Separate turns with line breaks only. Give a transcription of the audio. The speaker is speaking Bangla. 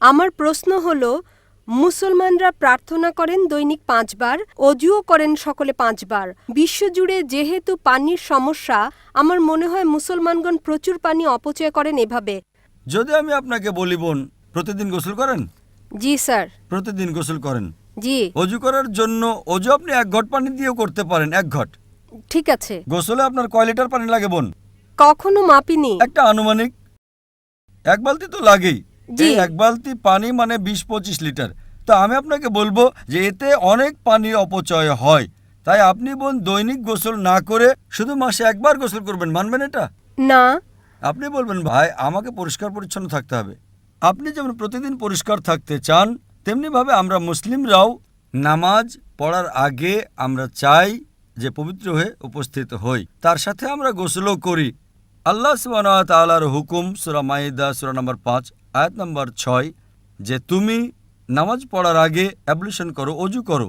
আমার প্রশ্ন হলো, মুসলমানরা প্রার্থনা করেন দৈনিক 5 বার, অজুও করেন সকলে 5 বার। বিশ্বজুড়ে যেহেতু পানির সমস্যা, আমার মনে হয় মুসলমানগণ প্রচুর পানি অপচয় করেন এভাবে।
যদি আমি আপনাকে বলি বোন, প্রতিদিন গোসল করেন?
জি স্যার।
প্রতিদিন গোসল করেন?
জি।
অজু করার জন্য অজু আপনি 1 ঘট পানি দিয়েও করতে পারেন, 1 ঘট।
ঠিক আছে।
গোসলে আপনার কয় লিটার পানি লাগে বোন?
কখনো মাপিনি।
একটা আনুমানিক 1 বালতি তো লাগেই।
জি।
এই 1 বালতি পানি মানে 20-25 লিটার। তো আমি আপনাকে বলবো যে এতে অনেক পানির অপচয় হয়। তাই আপনি বোন দৈনিক গোসল না করে শুধু মাসে 1 বার গোসল করবেন, মানবেন এটা?
না।
আপনি বলবেন ভাই আমাকে পরিষ্কার পরিচ্ছন্ন থাকতে হবে। আপনি যেমন প্রতিদিন পরিষ্কার থাকতে চান, তেমনিভাবে আমরা মুসলিমরাও নামাজ পড়ার আগে আমরা চাই যে পবিত্র হয়ে উপস্থিত হই। তার সাথে আমরা গোসলও করি। আল্লাহ সুবহানাহু ওয়া তাআলার হুকুম সূরা মাইদা সূরা নম্বর 5 আয়াত নম্বর 6 যে তুমি নামাজ পড়ার আগে অ্যাবলিউশন করো, অজু করো।